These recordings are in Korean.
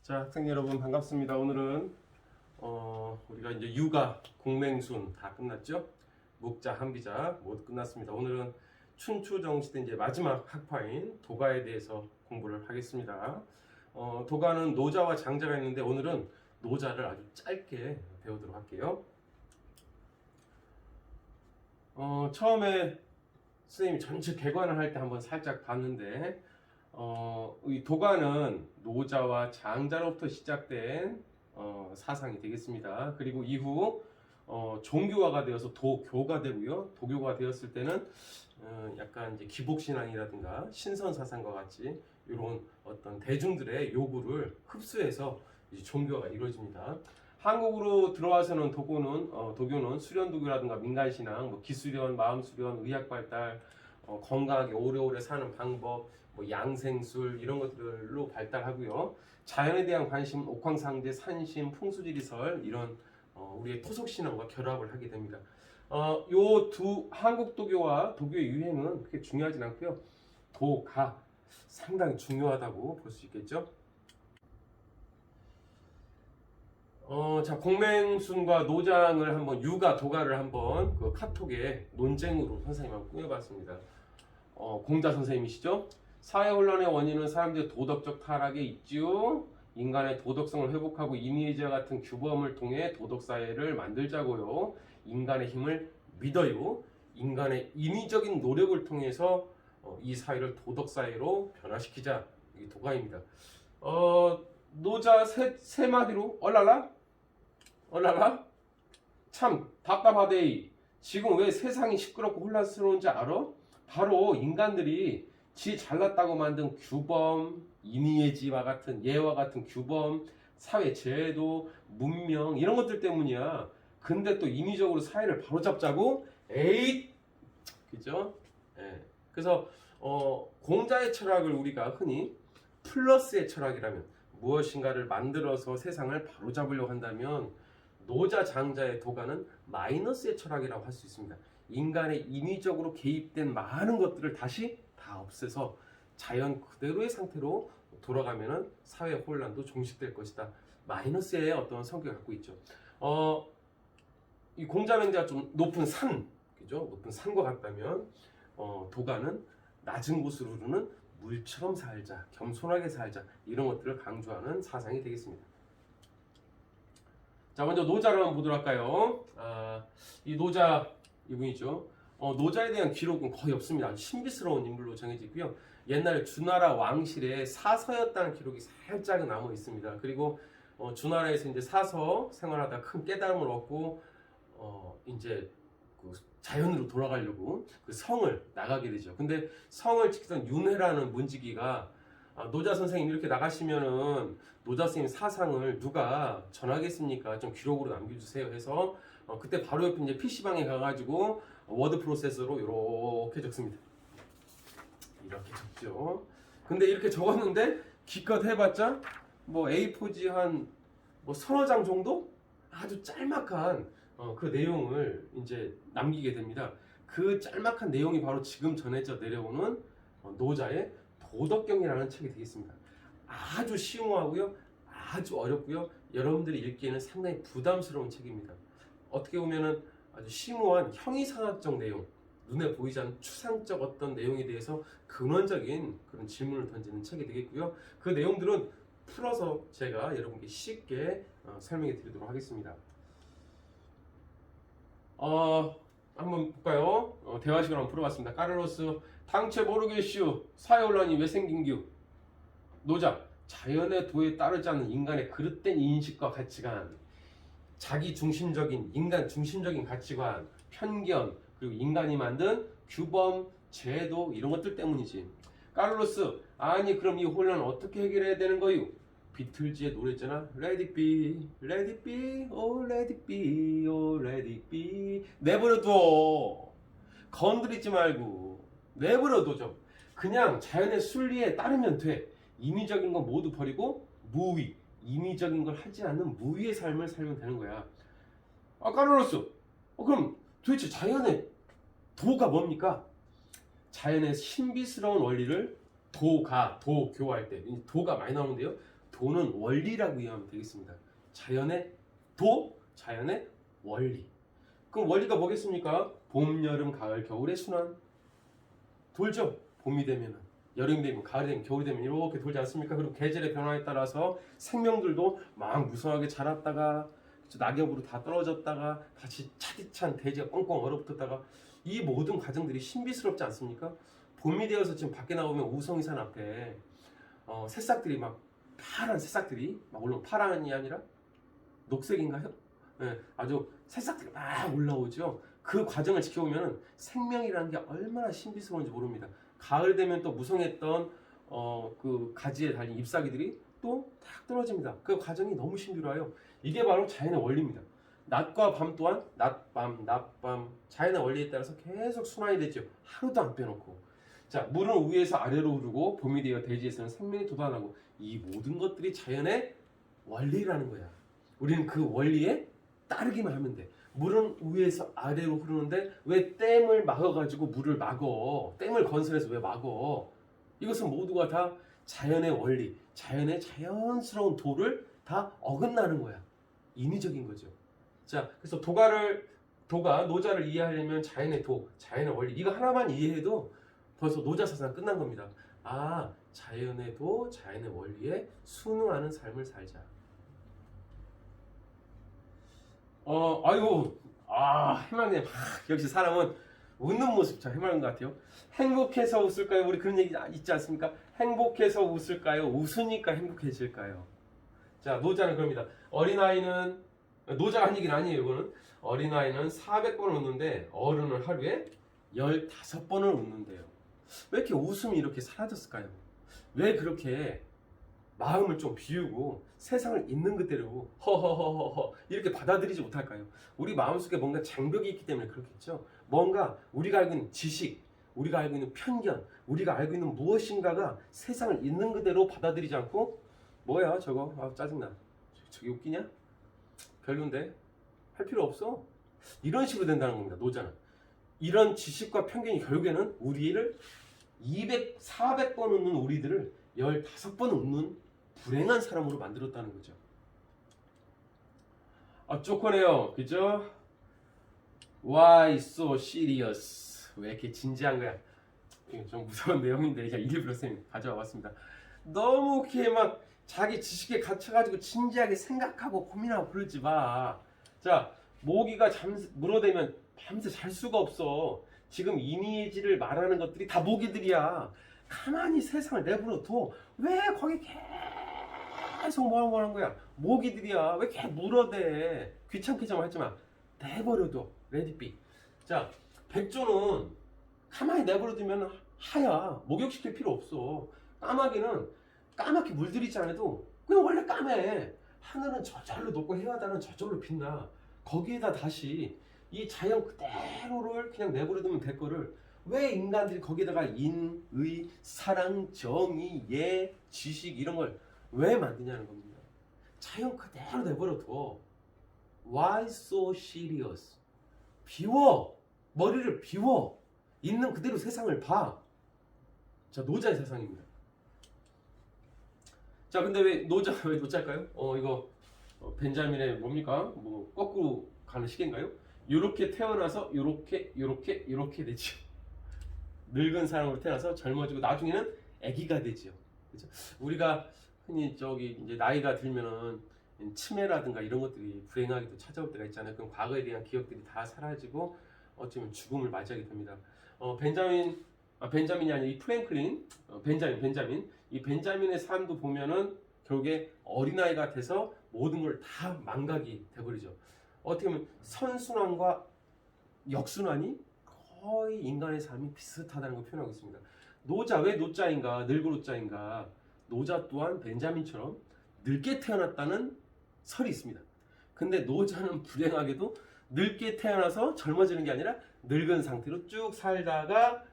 자, 학생 여러분 반갑습니다. 오늘은 우리가 이제 유가, 공맹순 다 끝났죠? 목자, 한비자 모두 끝났습니다. 오늘은 춘추정시대 이제 마지막 학파인 도가에 대해서 공부를 하겠습니다. 도가는 노자와 장자가 있는데 오늘은 노자를 아주 짧게 배우도록 할게요. 처음에 선생님이 전체 개관을 할 때 한번 살짝 봤는데 이 도가는 노자와 장자로부터 시작된 사상이 되겠습니다. 그리고 이후 종교화가 되어서 도교가 되고요. 도교가 되었을 때는 약간 이제 기복신앙이라든가 신선사상과 같이 이런 어떤 대중들의 요구를 흡수해서 이제 종교가 이루어집니다. 한국으로 들어와서는 도교는 수련도교라든가 민간신앙, 뭐 기수련, 마음수련, 의학발달, 건강하게 오래오래 사는 방법, 뭐 양생술 이런 것들로 발달하고요. 자연에 대한 관심, 옥황상제, 산심, 풍수지리설 이런 우리의 토속신앙과 결합을 하게 됩니다. 요 두 한국 도교와 도교의 유행은 그렇게 중요하진 않고요. 도가 상당히 중요하다고 볼 수 있겠죠. 자, 공맹순과 노장을 한번 유가, 도가를 한번 그 카톡에 논쟁으로 선생님하고 꾸며봤습니다. 공자 선생님이시죠? 사회 혼란의 원인은 사람들의 도덕적 타락에 있지요. 인간의 도덕성을 회복하고 이미지와 같은 규범을 통해 도덕사회를 만들자고요. 인간의 힘을 믿어요. 인간의 인위적인 노력을 통해서 이 사회를 도덕사회로 변화시키자. 이게 도가입니다. 노자 세 마디로 얼랄라? 참 답답하데이. 지금 왜 세상이 시끄럽고 혼란스러운지 알아? 바로 인간들이 지 잘났다고 만든 규범, 인의예지와 같은 예와 같은 규범, 사회 제도, 문명 이런 것들 때문이야. 근데 또 인위적으로 사회를 바로잡자고? 에잇! 그죠? 예. 그래서 공자의 철학을 우리가 흔히 플러스의 철학이라면, 무엇인가를 만들어서 세상을 바로잡으려고 한다면 노자 장자의 도가는 마이너스의 철학이라고 할 수 있습니다. 인간의 인위적으로 개입된 많은 것들을 다시 다 없애서 자연 그대로의 상태로 돌아가면은 사회 혼란도 종식될 것이다. 마이너스의 어떤 성격을 갖고 있죠. 이 공자맹자가 좀 높은 산, 그죠? 높은 산과 같다면 도가는 낮은 곳으로 흐르는 물처럼 살자, 겸손하게 살자 이런 것들을 강조하는 사상이 되겠습니다. 자, 먼저 노자를 한번 보도록 할까요? 이 노자 이분이죠. 노자에 대한 기록은 거의 없습니다. 아주 신비스러운 인물로 정해져 있고요. 옛날에 주나라 왕실의 사서였다는 기록이 살짝 남아 있습니다. 그리고 주나라에서 이제 사서 생활하다 큰 깨달음을 얻고 이제 그 자연으로 돌아가려고 그 성을 나가게 되죠. 근데 성을 지키던 윤회라는 문지기가 노자 선생님 이렇게 나가시면은 노자 선생님 사상을 누가 전하겠습니까? 좀 기록으로 남겨주세요 해서 그때 바로 옆에 이제 PC방에 가가지고 워드 프로세서로 이렇게 적습니다. 이렇게 적죠. 근데 이렇게 적었는데 기껏 해봤자 뭐 A4지 한 뭐 서너 장 정도? 아주 짤막한 그 내용을 이제 남기게 됩니다. 그 짤막한 내용이 바로 지금 전해져 내려오는 노자의 도덕경이라는 책이 되겠습니다. 아주 심오하고요, 아주 어렵고요, 여러분들이 읽기에는 상당히 부담스러운 책입니다. 어떻게 보면은 아주 심오한 형이상학적 내용, 눈에 보이지 않는 추상적 어떤 내용에 대해서 근원적인 그런 질문을 던지는 책이 되겠고요. 그 내용들은 풀어서 제가 여러분께 쉽게 설명해 드리도록 하겠습니다. 한번 볼까요? 대화식을 한번 풀어봤습니다. 카를로스, 당최 모르겠슈. 사회혼란이 왜 생긴규? 노자, 자연의 도에 따르지 않는 인간의 그릇된 인식과 가치관, 자기 중심적인, 인간 중심적인 가치관, 편견, 그리고 인간이 만든 규범, 제도 이런 것들 때문이지. 카를로스, 아니 그럼 이 혼란을 어떻게 해결해야 되는 거유? 비틀즈의 노래 있잖아. Let it be, let it be, oh let it be, oh let it be. 내버려둬. 건드리지 말고 내버려둬 좀. 그냥 자연의 순리에 따르면 돼. 인위적인 건 모두 버리고 무위, 인위적인 걸 하지 않는 무위의 삶을 살면 되는 거야. 카를로스, 그럼 도대체 자연의 도가 뭡니까? 자연의 신비스러운 원리를 도교할 때 도가 많이 나오는데요. 도는 원리라고 이해하면 되겠습니다. 자연의 도, 자연의 원리. 그럼 원리가 뭐겠습니까? 봄, 여름, 가을, 겨울의 순환. 돌죠. 봄이 되면, 여름이 되면, 가을이 되면, 겨울이 되면 이렇게 돌지 않습니까? 그리고 계절의 변화에 따라서 생명들도 막 무성하게 자랐다가 낙엽으로 다 떨어졌다가 다시 차디찬 대지가 꽁꽁 얼어붙었다가 이 모든 과정들이 신비스럽지 않습니까? 봄이 되어서 지금 밖에 나오면 우성이산 앞에 새싹들이 막 파란 새싹들이 막 물론 파란이 아니라 녹색인가요? 네, 아주 새싹들이 막 올라오죠. 그 과정을 지켜보면 생명이라는 게 얼마나 신비스러운지 모릅니다. 가을 되면 또 무성했던 그 가지에 달린 잎사귀들이 또 탁 떨어집니다. 그 과정이 너무 신비로워요. 이게 바로 자연의 원리입니다. 낮과 밤 또한 낮밤, 낮밤 자연의 원리에 따라서 계속 순환이 되죠. 하루도 안 빼놓고. 자, 물은 위에서 아래로 흐르고 봄이 되어 대지에서는 생명이 돋아나고 이 모든 것들이 자연의 원리라는 거야. 우리는 그 원리에 따르기만 하면 돼. 물은 위에서 아래로 흐르는데 왜 댐을 막아가지고 물을 막어? 댐을 건설해서 왜 막어? 이것은 모두가 다 자연의 원리, 자연의 자연스러운 도를 다 어긋나는 거야. 인위적인 거죠. 자, 그래서 노자를 이해하려면 자연의 도, 자연의 원리 이거 하나만 이해해도 벌써 노자 사상 끝난 겁니다. 아, 자연의 도, 자연의 원리에 순응하는 삶을 살자. 아이고, 해맑네. 역시 사람은 웃는 모습 참 해맑은 것 같아요. 행복해서 웃을까요? 우리 그런 얘기 있지 않습니까? 행복해서 웃을까요? 웃으니까 행복해질까요? 자, 노자는 그럽니다. 어린아이는, 노자가 한 얘기는 아니에요, 이거는. 어린아이는 400번을 웃는데 어른은 하루에 15번을 웃는데요. 왜 이렇게 웃음이 이렇게 사라졌을까요? 왜 그렇게 마음을 좀 비우고 세상을 있는 그대로 허허허허 이렇게 받아들이지 못할까요? 우리 마음속에 뭔가 장벽이 있기 때문에 그렇겠죠. 뭔가 우리가 알고 있는 지식, 우리가 알고 있는 편견, 우리가 알고 있는 무엇인가가 세상을 있는 그대로 받아들이지 않고 뭐야 저거 짜증나 저게 웃기냐? 별론데 할 필요 없어 이런 식으로 된다는 겁니다. 노자는 이런 지식과 편견이 결국에는 우리를 400번 웃는 우리들을 15번 웃는 불행한 사람으로 만들었다는 거죠. 쪼커네요. 그죠? Why so serious? 왜 이렇게 진지한 거야? 좀 무서운 내용인데 그냥 일부러 쌤이 가져와 봤습니다. 너무 이렇게 막 자기 지식에 갇혀가지고 진지하게 생각하고 고민하고 그러지 마. 자, 모기가 물어대면 밤새 잘 수가 없어. 지금 이미지를 말하는 것들이 다 모기들이야. 가만히 세상을 내버려둬. 왜 거기 계속 뭐 하는 거야? 모기들이야. 왜 이렇게 물어대? 귀찮게 좀 하지 마. 내버려둬. 레디비. 자, 백조는 가만히 내버려두면 하야. 목욕시킬 필요 없어. 까마귀는 까맣게 물들이지 않아도 그냥 원래 까매. 하늘은 저절로 높고 해바다는 저절로 빛나. 거기에다 다시 이 자연 그대로를 그냥 내버려두면 될 거를 왜 인간들이 거기다가 인, 의, 사랑, 정의, 예, 지식 이런 걸 왜 만드냐는 겁니다. 자연 그대로 내버려둬. Why so serious? 비워. 머리를 비워. 있는 그대로 세상을 봐. 자, 노자의 세상입니다. 자, 근데 왜 노자일까요? 이거 벤자민의 뭡니까? 뭐 거꾸로 가는 시계인가요? 요렇게 태어나서 요렇게 되죠. 늙은 사람으로 태어나서 젊어지고 나중에는 아기가 되죠. 그렇죠? 우리가 흔히 이제 나이가 들면은 치매라든가 이런 것들이 불행하게도 찾아올 때가 있잖아요. 그럼 과거에 대한 기억들이 다 사라지고 어쩌면 죽음을 맞이하게 됩니다. 벤자민이 아니라 이 프랭클린, 벤자민, 이 벤자민의 삶도 보면은 결국에 어린아이가 돼서 모든 걸 다 망각이 돼버리죠. 어떻게 보면 선순환과 역순환이 거의 인간의 삶이 비슷하다는 걸 표현하고 있습니다. 노자, 왜 노자인가? 늙은노자인가? 노자 또한 벤자민처럼 늙게 태어났다는 설이 있습니다. 근데 노자는 불행하게도 늙게 태어나서 젊어지는 게 아니라 늙은 상태로 쭉 살다가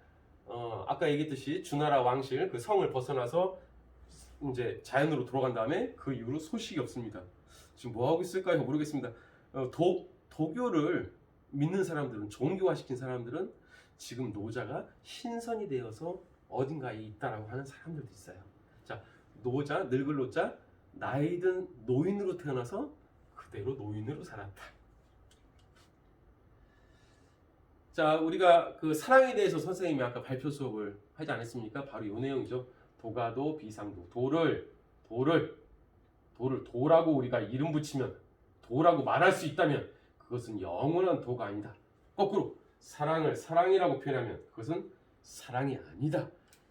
아까 얘기했듯이 주나라 왕실 그 성을 벗어나서 이제 자연으로 돌아간 다음에 그 이후로 소식이 없습니다. 지금 뭐 하고 있을까요? 모르겠습니다. 도교를 믿는 사람들은, 종교화시킨 사람들은 지금 노자가 신선이 되어서 어딘가에 있다라고 하는 사람들도 있어요. 자, 노자, 늙을 노자, 나이든 노인으로 태어나서 그대로 노인으로 살았다. 자, 우리가 그 사랑에 대해서 선생님이 아까 발표 수업을 하지 않았습니까? 바로 이 내용이죠. 도가도 비상도. 도라고 우리가 이름 붙이면, 도라고 말할 수 있다면 그것은 영원한 도가 아니다. 거꾸로 사랑을 사랑이라고 표현하면 그것은 사랑이 아니다.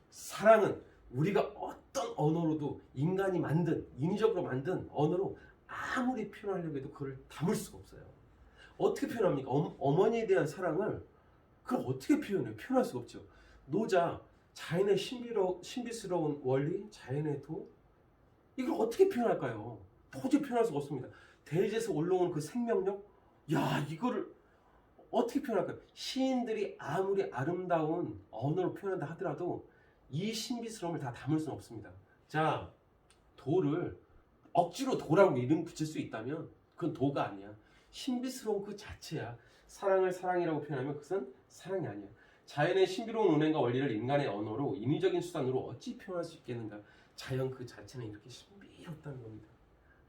사랑은 우리가 어떤 언어로도 인간이 만든, 인위적으로 만든 언어로 아무리 표현하려고 해도 그걸 담을 수가 없어요. 어떻게 표현합니까? 어머니에 대한 사랑을 그걸 어떻게 표현해요? 표현할 수가 없죠. 노자, 자연의 신비스러운 원리, 자연의 도, 이걸 어떻게 표현할까요? 도저히 표현할 수가 없습니다. 대지에서 올라오는 그 생명력, 야, 이거를 어떻게 표현할까요? 시인들이 아무리 아름다운 언어로 표현한다 하더라도 이 신비스러움을 다 담을 수는 없습니다. 자, 도를 억지로 도라고 이름 붙일 수 있다면 그건 도가 아니야. 신비스러운 그 자체야. 사랑을 사랑이라고 표현하면 그것은 사랑이 아니야. 자연의 신비로운 운행과 원리를 인간의 언어로, 인위적인 수단으로 어찌 표현할 수 있겠는가? 자연 그 자체는 이렇게 신비롭다는 겁니다.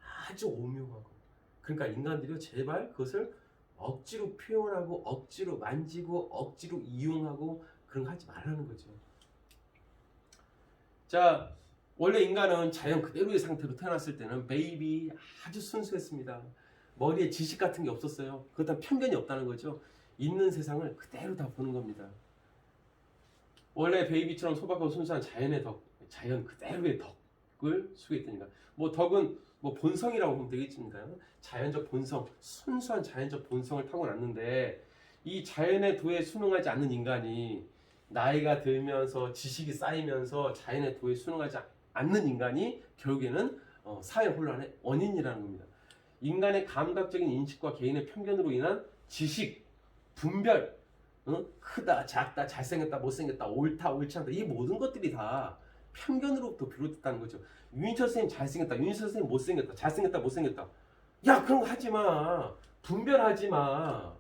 아주 오묘하고. 그러니까 인간들이 제발 그것을 억지로 표현하고 억지로 만지고 억지로 이용하고 그런 거 하지 말라는 거죠. 자, 원래 인간은 자연 그대로의 상태로 태어났을 때는 베이비 아주 순수했습니다. 머리에 지식 같은 게 없었어요. 그렇다면 편견이 없다는 거죠. 있는 세상을 그대로 다 보는 겁니다. 원래 베이비처럼 소박하고 순수한 자연의 덕, 자연 그대로의 덕을 수고했다니까. 뭐 덕은 뭐 본성이라고 보면 되겠습니다. 자연적 본성, 순수한 자연적 본성을 타고났는데 이 자연의 도에 순응하지 않는 인간이 나이가 들면서 지식이 쌓이면서 자연의 도에 순응하지 않는 인간이 결국에는 사회 혼란의 원인이라는 겁니다. 인간의 감각적인 인식과 개인의 편견으로 인한 지식, 분별, 크다, 작다, 잘생겼다, 못생겼다, 옳다, 옳지 않다, 이 모든 것들이 다 편견으로부터 비롯됐다는 거죠. 윤희철 선생님 잘생겼다, 윤희철 선생님 못생겼다, 잘생겼다, 못생겼다. 야, 그런 거 하지 마. 분별하지 마.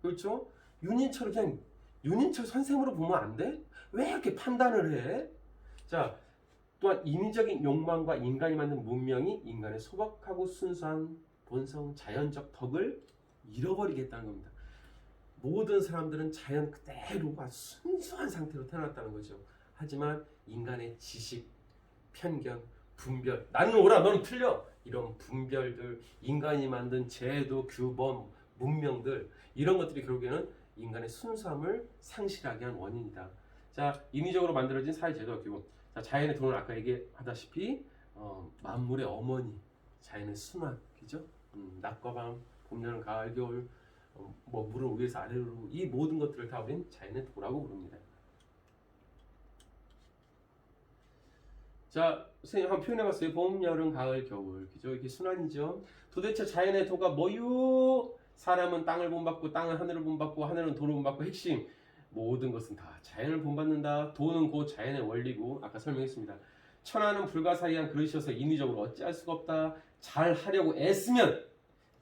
그렇죠? 윤희철을 그냥 윤희철 선생으로 보면 안 돼? 왜 이렇게 판단을 해? 자, 또한 인위적인 욕망과 인간이 만든 문명이 인간의 소박하고 순수한 본성, 자연적 덕을 잃어버리겠다는 겁니다. 모든 사람들은 자연 그대로가 순수한 상태로 태어났다는 거죠. 하지만 인간의 지식, 편견, 분별, 나는 옳아, 너는 틀려, 이런 분별들, 인간이 만든 제도, 규범, 문명들, 이런 것들이 결국에는 인간의 순수함을 상실하게 한 원인이다. 자, 인위적으로 만들어진 사회제도와 규범. 자, 자연의 돈을 아까 얘기하다시피 만물의 어머니, 자연의 순환, 그죠? 낮과 밤, 봄, 여름, 가을, 겨울, 뭐 물을 위에서 아래로, 이 모든 것들을 다 우리는 자연의 도라고 부릅니다. 자, 선생님 한번 표현해봤어요. 봄, 여름, 가을, 겨울, 그죠? 이게 순환이죠. 도대체 자연의 도가 뭐유? 사람은 땅을 본받고, 땅은 하늘을 본받고, 하늘은 도를 본받고, 핵심 모든 것은 다 자연을 본받는다. 도는 곧 자연의 원리고, 아까 설명했습니다. 천하는 불가사의한 그릇이어서 인위적으로 어찌할 수가 없다. 잘 하려고 애쓰면,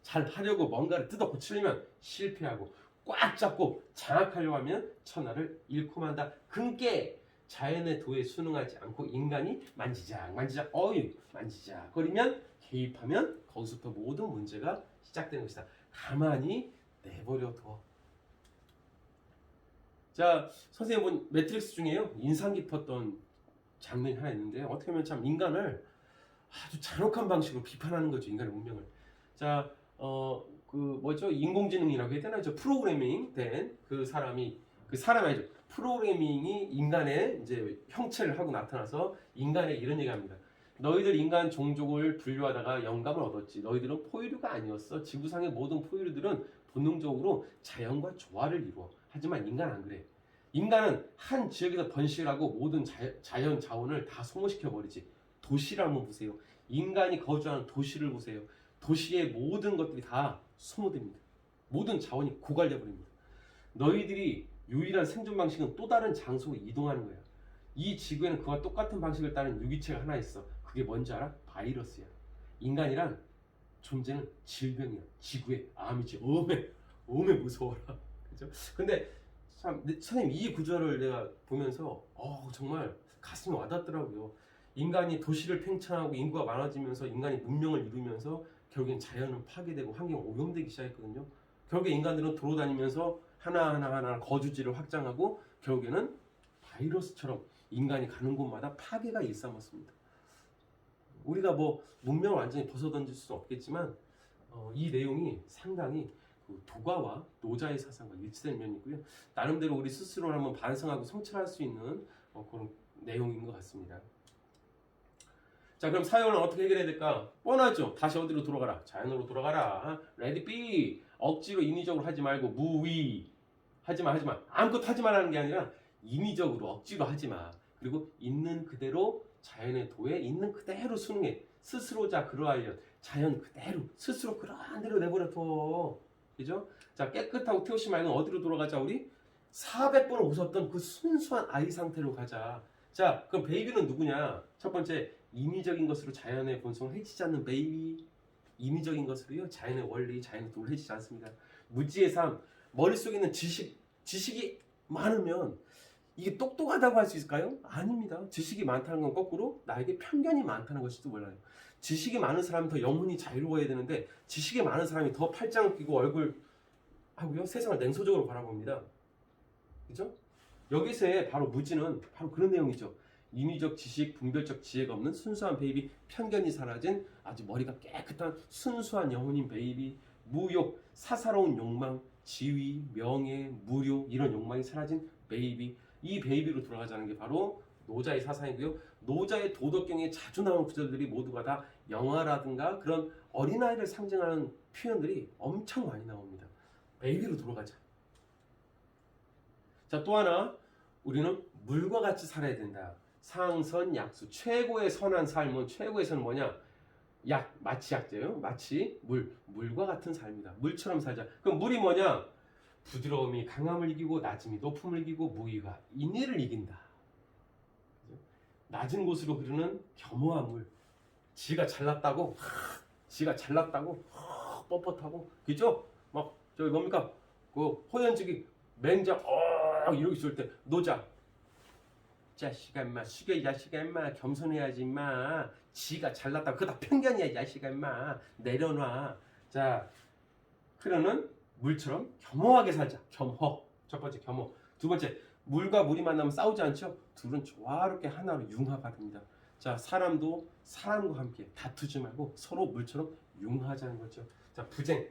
잘 하려고 뭔가를 뜯어 고치려면 실패하고, 꽉 잡고 장악하려고 하면 천하를 잃고 만다. 그게 자연의 도에 순응하지 않고 인간이 만지작 거리면, 개입하면 거기서부터 모든 문제가 시작되는 것이다. 가만히 내버려 둬. 자, 선생님 본 매트릭스 중에요, 인상 깊었던 장면이 하나 있는데, 어떻게 보면 참 인간을 아주 잔혹한 방식으로 비판하는 거죠. 인간의 운명을. 자, 그 뭐죠? 인공지능이라고 해야 되나? 프로그래밍 된 그 사람이, 그 사람이 아니죠. 프로그래밍이 인간의 이제 형체를 하고 나타나서 인간에 이런 얘기합니다. 너희들 인간 종족을 분류하다가 영감을 얻었지. 너희들은 포유류가 아니었어. 지구상의 모든 포유류들은 본능적으로 자연과 조화를 이루어. 하지만 인간은 안 그래. 인간은 한 지역에서 번식을 하고 모든 자연 자원을 다 소모시켜 버리지. 도시를 한번 보세요. 인간이 거주하는 도시를 보세요. 도시의 모든 것들이 다 소모됩니다. 모든 자원이 고갈돼 버립니다. 너희들이 유일한 생존 방식은 또 다른 장소로 이동하는 거야. 이 지구에는 그와 똑같은 방식을 따르는 유기체가 하나 있어. 그게 뭔지 알아? 바이러스야. 인간이란 존재는 질병이야. 지구의 암이지. 어메 무서워라. 그죠? 근데 참 선생님 이 구절을 내가 보면서 정말 가슴이 와닿더라고요. 인간이 도시를 팽창하고 인구가 많아지면서 인간이 문명을 이루면서 결국엔 자연은 파괴되고 환경 오염되기 시작했거든요. 결국에 인간들은 돌아다니면서 하나하나 거주지를 확장하고 결국에는 바이러스처럼 인간이 가는 곳마다 파괴가 일삼았습니다. 우리가 뭐 문명을 완전히 벗어던질 수는 없겠지만 이 내용이 상당히 그 도가와 노자의 사상과 일치된 면이 있고요. 나름대로 우리 스스로를 한번 반성하고 성찰할 수 있는 그런 내용인 것 같습니다. 자, 그럼 사회원은 어떻게 해결해야 될까? 뻔하죠. 다시 어디로 돌아가라? 자연으로 돌아가라. 레디 비. 억지로 인위적으로 하지 말고 무위. 하지마. 아무것도 하지 말라는 게 아니라 인위적으로 억지로 하지마. 그리고 있는 그대로 자연의 도에 있는 그대로 순응해. 스스로자 그러하여 자연 그대로 스스로 그러한 대로 내버려둬. 그죠? 자, 깨끗하고 태우시 말고 어디로 돌아가자 우리? 400번을 웃었던 그 순수한 아이 상태로 가자. 자, 그럼 베이비는 누구냐? 첫 번째, 인위적인 것으로 자연의 본성을 해치지 않는 베이비. 인위적인 것으로요, 자연의 원리, 자연의 도를 해치지 않습니다. 무지의 삶, 머릿속에 있는 지식이 많으면 이게 똑똑하다고 할 수 있을까요? 아닙니다. 지식이 많다는 건 거꾸로 나에게 편견이 많다는 것일지도 몰라요. 지식이 많은 사람은 더 영혼이 자유로워야 되는데 지식이 많은 사람이 더 팔짱을 끼고 얼굴 하고요, 세상을 냉소적으로 바라봅니다. 그죠? 여기서의 바로 무지는 바로 그런 내용이죠. 인위적 지식, 분별적 지혜가 없는 순수한 베이비, 편견이 사라진 아주 머리가 깨끗한 순수한 영혼인 베이비, 무욕, 사사로운 욕망, 지위, 명예, 무료 이런 욕망이 사라진 베이비. 이 베이비로 돌아가자는 게 바로 노자의 사상이고요. 노자의 도덕경에 자주 나오는 구절들이 모두가 다 영아라든가 그런 어린아이를 상징하는 표현들이 엄청 많이 나옵니다. 베이비로 돌아가자. 자, 또 하나, 우리는 물과 같이 살아야 된다. 상선 약수, 최고의 선한 삶은, 최고의 선은 뭐냐? 마치 약재요. 마치 물과 같은 삶이다. 물처럼 살자. 그럼 물이 뭐냐? 부드러움이 강함을 이기고 낮음이 높음을 이기고 무의가 인위를 이긴다. 낮은 곳으로 흐르는 겸허한 물. 지가 잘났다고 뻣뻣하고, 그죠? 막 저기 뭡니까? 그 호연직이 맹자 이러고 있을 때 노자, 자식아 임마, 숙여 자식아 임마, 겸손해야지 임마, 지가 잘났다, 그거 다 편견이야 자식아 임마, 내려놔. 자, 흐르는 물처럼 겸허하게 살자. 겸허. 첫 번째 겸허. 두 번째, 물과 물이 만나면 싸우지 않죠? 둘은 조화롭게 하나로 융화가 됩니다. 자, 사람도 사람과 함께 다투지 말고 서로 물처럼 융화하자는 거죠. 자, 부쟁.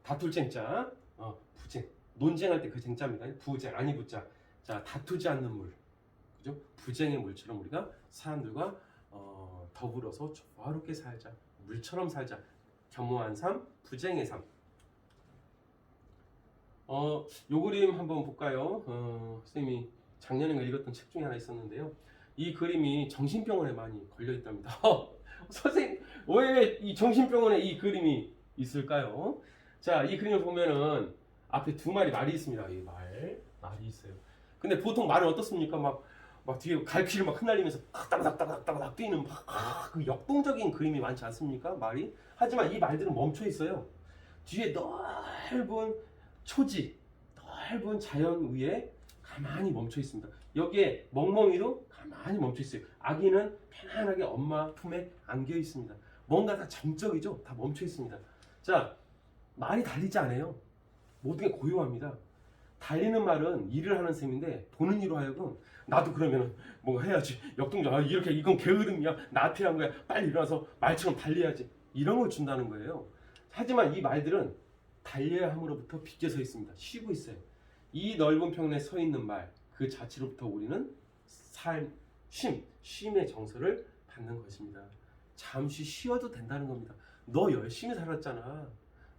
다툴 쟁자. 부쟁. 논쟁할 때 그 쟁자입니다. 부쟁, 아니 부자. 자, 다투지 않는 물. 그죠? 부쟁의 물처럼 우리가 사람들과 더불어서 조화롭게 살자. 물처럼 살자. 겸허한 삶, 부쟁의 삶. 요 그림 한번 볼까요? 선생님이 작년에 읽었던 책 중에 하나 있었는데요. 이 그림이 정신병원에 많이 걸려 있답니다. 선생님, 왜 이 정신병원에 이 그림이 있을까요? 자, 이 그림을 보면은 앞에 두 마리 말이 있습니다. 이 말이 있어요. 근데 보통 말은 어떻습니까? 막 뒤에 갈퀴를 막 흩날리면서 따닥따닥따닥 뛰는 그 역동적인 그림이 많지 않습니까? 말이. 하지만 이 말들은 멈춰 있어요. 뒤에 넓은 초지, 넓은 자연 위에 가만히 멈춰 있습니다. 여기에 멍멍이도 가만히 멈춰 있어요. 아기는 편안하게 엄마 품에 안겨 있습니다. 뭔가 다 정적이죠? 다 멈춰 있습니다. 자, 말이 달리지 않아요. 모든 게 고요합니다. 달리는 말은 일을 하는 셈인데 보는 이로 하여금 나도 그러면 뭔가 해야지, 역동적, 이렇게 이건 게으름이야, 나태한 거야, 빨리 일어나서 말처럼 달려야지, 이런 걸 준다는 거예요. 하지만 이 말들은 달려야 함으로부터 빗겨서 있습니다. 쉬고 있어요. 이 넓은 평원에 서 있는 말 그 자체로부터 우리는 쉼의 정서를 받는 것입니다. 잠시 쉬어도 된다는 겁니다. 너 열심히 살았잖아,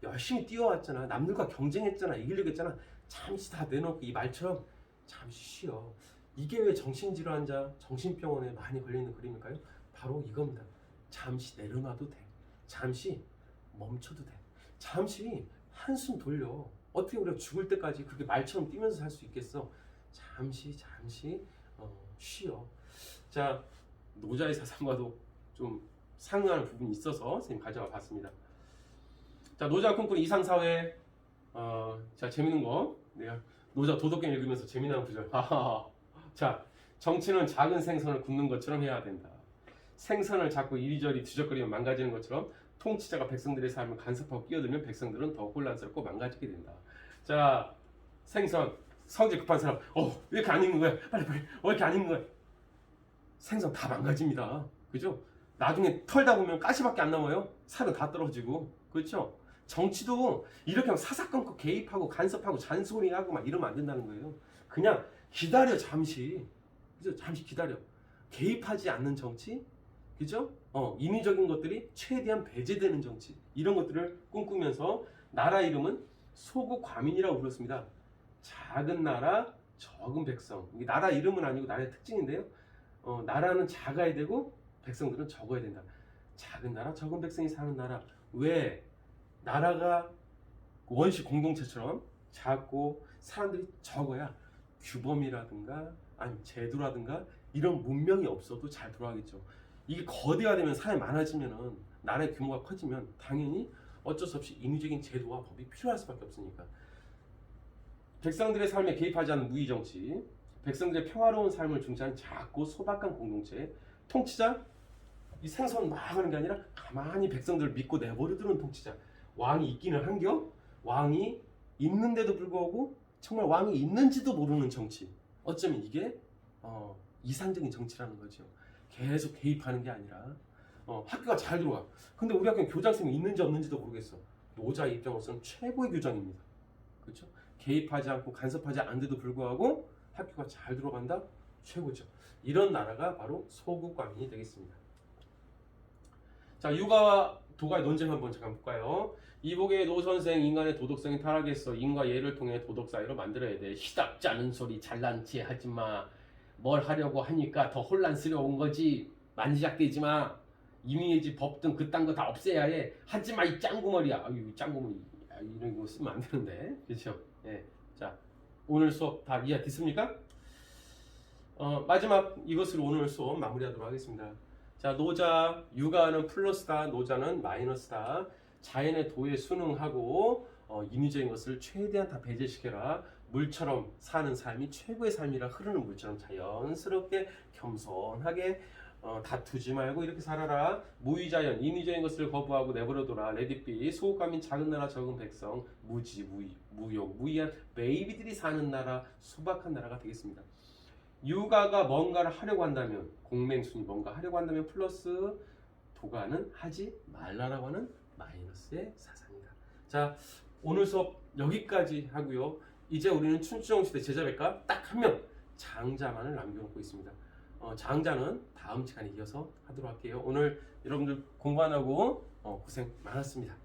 열심히 뛰어왔잖아, 남들과 경쟁했잖아, 이기려고 했잖아. 잠시 다 내놓고 이 말처럼 잠시 쉬어. 이게 왜 정신질환자, 정신병원에 많이 걸려있는 그림일까요? 바로 이겁니다. 잠시 내려놔도 돼. 잠시 멈춰도 돼. 잠시 한숨 돌려. 어떻게 우리가 죽을 때까지 그렇게 말처럼 뛰면서 살 수 있겠어? 잠시 쉬어. 자, 노자의 사상과도 좀 상응하는 부분이 있어서 선생님 가져와 봤습니다. 자, 노자가 꿈꾸는 이상사회. 자, 재밌는 거. 내가 노자 도덕경 읽으면서 재미난 구절. 자, 정치는 작은 생선을 굽는 것처럼 해야 된다. 생선을 잡고 이리저리 뒤적거리면 망가지는 것처럼 통치자가 백성들의 삶을 간섭하고 끼어들면 백성들은 더 혼란스럽고 망가지게 된다. 자, 생선 성질 급한 사람, 왜 이렇게 안 익는 거야? 빨리 왜 이렇게 안 익는 거야? 생선 다 망가집니다. 그죠? 나중에 털다 보면 가시밖에 안 남아요. 살은 다 떨어지고. 그렇죠? 정치도 이렇게 하면 사사건건 개입하고 간섭하고 잔소리하고 막 이러면 안 된다는 거예요. 그냥 기다려 잠시. 그죠? 잠시 기다려. 개입하지 않는 정치, 그죠? 인위적인 것들이 최대한 배제되는 정치, 이런 것들을 꿈꾸면서 나라 이름은 소국 과민이라고 불렀습니다. 작은 나라, 적은 백성. 이게 나라 이름은 아니고 나라의 특징인데요. 나라는 작아야 되고 백성들은 적어야 된다. 작은 나라, 적은 백성이 사는 나라. 왜? 나라가 원시 공동체처럼 작고 사람들이 적어야 규범이라든가 아니면 제도라든가 이런 문명이 없어도 잘 돌아가겠죠. 이게 거대화되면 사람이 많아지면은 나라의 규모가 커지면 당연히 어쩔 수 없이 인위적인 제도와 법이 필요할 수밖에 없으니까. 백성들의 삶에 개입하지 않는 무위 정치, 백성들의 평화로운 삶을 중시하는 작고 소박한 공동체, 통치자 이 생선 막 하는 게 아니라 가만히 백성들을 믿고 내버려두는 통치자. 왕이 있기는 한겨 왕이 있는데도 불구하고 정말 왕이 있는지도 모르는 정치. 어쩌면 이게 이상적인 정치라는 거죠. 계속 개입하는 게 아니라 학교가 잘 들어와. 근데 우리 학교는 교장선생님이 있는지 없는지도 모르겠어. 노자의 입장으로서는 최고의 교장입니다. 그렇죠? 개입하지 않고 간섭하지 않는데도 불구하고 학교가 잘 들어간다? 최고죠. 이런 나라가 바로 소국과민이 되겠습니다. 자, 육아와 도가의 논쟁 한번 잠깐 볼까요? 이복의 노 선생, 인간의 도덕성이 타락했어. 인과 예를 통해 도덕 사회로 만들어야 돼. 시답지 않은 소리 잘난 체 하지 마. 뭘 하려고 하니까 더 혼란스러운 거지. 만지작대지 마. 임의예지 법 등 그딴 거 다 없애야 해. 하지 마 이 짱구머리야. 아유 짱구머리. 이런 거 쓰면 안 되는데. 그렇죠? 예. 자, 오늘 수업 다 이해됐습니까? 마지막 이것으로 오늘 수업 마무리하도록 하겠습니다. 자, 노자, 육아는 플러스다, 노자는 마이너스다. 자연의 도에 순응하고 인위적인 것을 최대한 다 배제시켜라. 물처럼 사는 삶이 최고의 삶이라. 흐르는 물처럼 자연스럽게 겸손하게 다투지 말고 이렇게 살아라. 무위자연, 인위적인 것을 거부하고 내버려둬라. 레디비, 소국가민, 작은 나라, 적은 백성, 무지, 무용, 무의한 베이비들이 사는 나라, 소박한 나라가 되겠습니다. 육아가 뭔가를 하려고 한다면, 공맹순이 뭔가 하려고 한다면 플러스, 도가는 하지 말라라고 하는 마이너스의 사상이다. 자, 오늘 수업 여기까지 하고요. 이제 우리는 춘추정시대 제자백과 딱 한 명, 장자만을 남겨놓고 있습니다. 장자는 다음 시간에 이어서 하도록 할게요. 오늘 여러분들 공부 안 하고 고생 많았습니다.